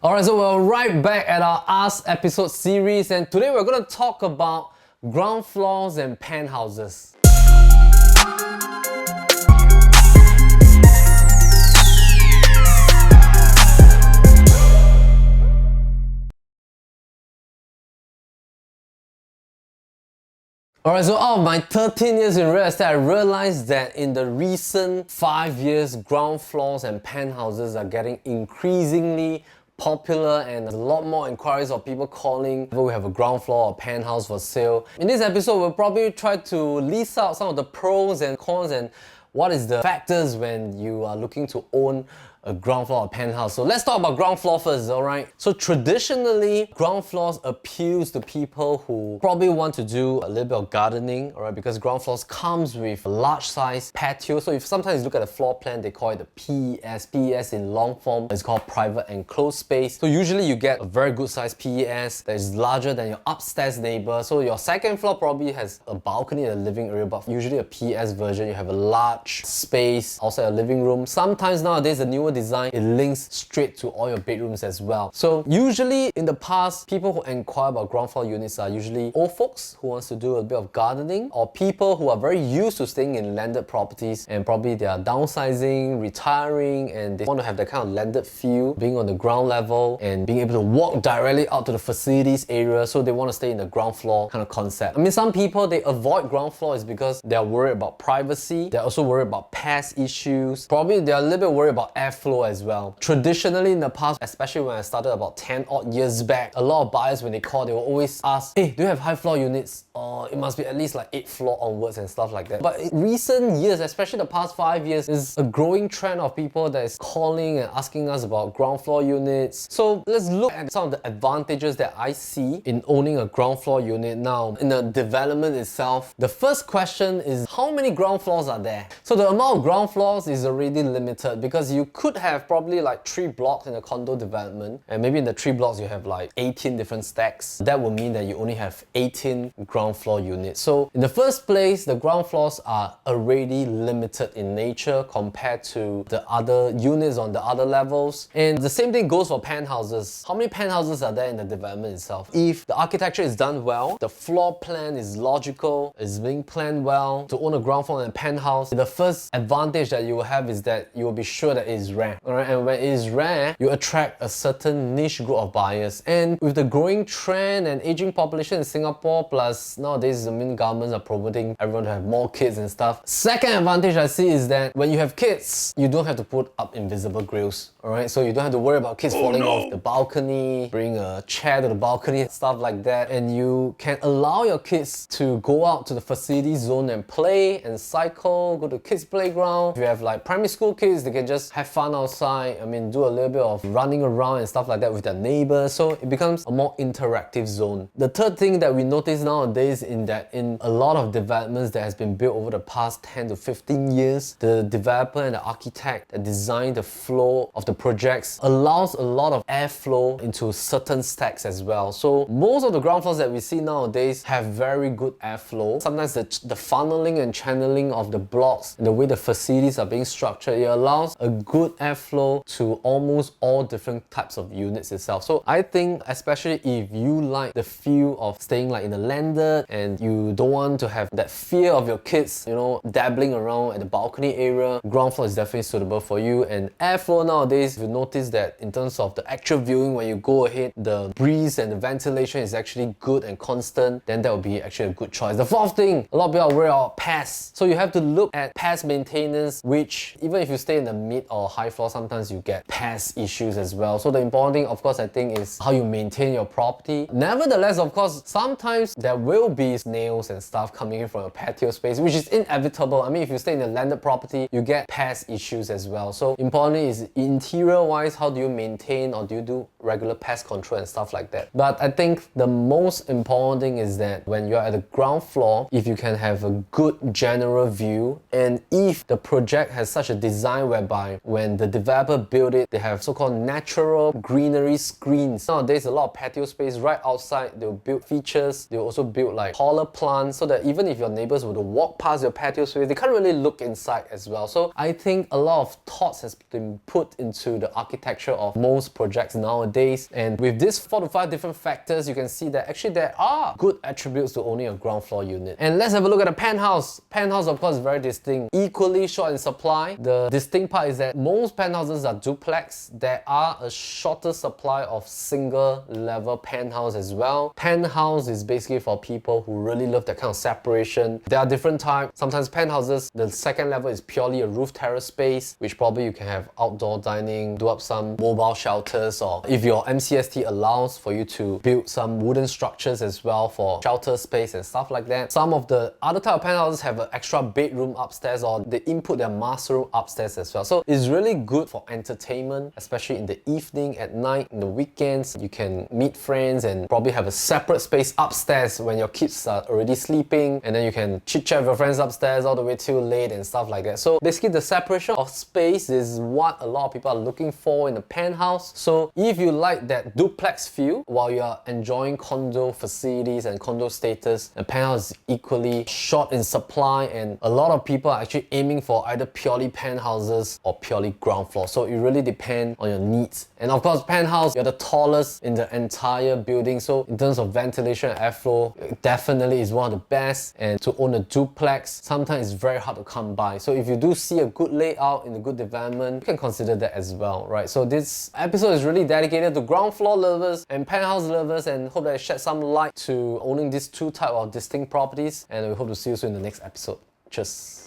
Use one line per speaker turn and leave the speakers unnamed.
Alright, so we're right back at our Ask episode series, and today we're going to talk about ground floors and penthouses. Alright, so out of my 13 years in real estate, I realized that in the recent 5 years, ground floors and penthouses are getting increasingly popular, and there's a lot more inquiries of people calling whether we have a ground floor or penthouse for sale. In this episode, we'll probably try to list out some of the pros and cons and what is the factors when you are looking to own a ground floor or penthouse. So let's talk about ground floor first, alright? So traditionally, ground floors appeals to people who probably want to do a little bit of gardening, alright? Because ground floors comes with a large size patio. So if sometimes you look at the floor plan, they call it the PES. PES in long form is called private enclosed space. So usually you get a very good size PES that is larger than your upstairs neighbor. So your second floor probably has a balcony in the living area, but usually a PES version, you have a large space outside your living room. Sometimes nowadays the newer design, it links straight to all your bedrooms as well. So usually in the past, people who inquire about ground floor units are usually old folks who wants to do a bit of gardening, or people who are very used to staying in landed properties and probably they are downsizing, retiring, and they want to have that kind of landed feel, being on the ground level and being able to walk directly out to the facilities area, so they want to stay in the ground floor kind of concept. I mean, some people, they avoid ground floor is because they're worried about privacy, they're also worried about pest issues, probably they're a little bit worried about airflow as well. Traditionally in the past, especially when I started about 10 odd years back, a lot of buyers when they call, they will always ask, hey, do you have high floor units? Or it must be at least like 8th floor onwards and stuff like that. But in recent years, especially the past 5 years, is a growing trend of people that is calling and asking us about ground floor units. So let's look at some of the advantages that I see in owning a ground floor unit. Now, in the development itself, the first question is how many ground floors are there? So the amount of ground floors is already limited because you could have probably like 3 blocks in a condo development, and maybe in the 3 blocks you have like 18 different stacks. That would mean that you only have 18 ground floor units. So in the first place, the ground floors are already limited in nature compared to the other units on the other levels. And the same thing goes for penthouses. How many penthouses are there in the development itself? If the architecture is done well, the floor plan is logical, is being planned well, to own a ground floor and a penthouse, the first advantage that you will have is that you will be sure that it is rare. Alright, and when it is rare, you attract a certain niche group of buyers. And with the growing trend and aging population in Singapore, plus nowadays the main governments are promoting everyone to have more kids and stuff. Second advantage I see is that when you have kids, you don't have to put up invisible grills. Alright, so you don't have to worry about kids falling off the balcony, bring a chair to the balcony and stuff like that. And you can allow your kids to go out to the facility zone and play and cycle, go to kids playground. If you have like primary school kids, they can just have fun outside. I mean, do a little bit of running around and stuff like that with their neighbors. So it becomes a more interactive zone. The third thing that we notice nowadays in a lot of developments that has been built over the past 10 to 15 years, the developer and the architect that designed the flow of the projects allows a lot of airflow into certain stacks as well. So most of the ground floors that we see nowadays have very good airflow. Sometimes the funneling and channeling of the blocks and the way the facilities are being structured, it allows a good airflow to almost all different types of units itself. So I think especially if you like the feel of staying like in the landed and you don't want to have that fear of your kids, you know, dabbling around at the balcony area, ground floor is definitely suitable for you. And airflow nowadays, if you notice that in terms of the actual viewing, when you go ahead, the breeze and the ventilation is actually good and constant, then that would be actually a good choice. The fourth thing, a lot of people are worried about pests. So you have to look at pest maintenance, which even if you stay in the mid or high floor, sometimes you get pest issues as well. So the important thing, of course, I think is how you maintain your property. Nevertheless, of course, sometimes there will be snails and stuff coming in from a patio space, which is inevitable. I mean, if you stay in a landed property, you get pest issues as well. So importantly is interior wise, how do you maintain, or do you do regular pest control and stuff like that? But I think the most important thing is that when you're at the ground floor, if you can have a good general view, and if the project has such a design whereby when and the developer built it. They have so-called natural greenery screens. Nowadays, a lot of patio space right outside. They'll build features. They'll also build like taller plants so that even if your neighbors were to walk past your patio space, they can't really look inside as well. So I think a lot of thoughts has been put into the architecture of most projects nowadays. And with these 4 to 5 different factors, you can see that actually there are good attributes to owning a ground floor unit. And let's have a look at the penthouse. Penthouse, of course, is very distinct. Equally short in supply. The distinct part is that most penthouses are duplex. There are a shorter supply of single level penthouse as well. Penthouse is basically for people who really love that kind of separation. There are different types. Sometimes penthouses, the second level is purely a roof terrace space, which probably you can have outdoor dining, do up some mobile shelters, or if your MCST allows for you to build some wooden structures as well for shelter space and stuff like that. Some of the other type of penthouses have an extra bedroom upstairs, or they input their master room upstairs as well. So it's really good for entertainment, especially in the evening, at night, in the weekends. You can meet friends and probably have a separate space upstairs when your kids are already sleeping, and then you can chit chat with your friends upstairs all the way till late and stuff like that. So basically the separation of space is what a lot of people are looking for in a penthouse. So if you like that duplex feel while you are enjoying condo facilities and condo status, a penthouse is equally short in supply, and a lot of people are actually aiming for either purely penthouses or purely ground floor. So it really depends on your needs. And of course, penthouse, you're the tallest in the entire building. So in terms of ventilation and airflow, it definitely is one of the best. And to own a duplex, sometimes it's very hard to come by. So if you do see a good layout in a good development, you can consider that as well, right? So this episode is really dedicated to ground floor lovers and penthouse lovers, and hope that it shed some light to owning these 2 types of distinct properties. And we hope to see you soon in the next episode. Cheers.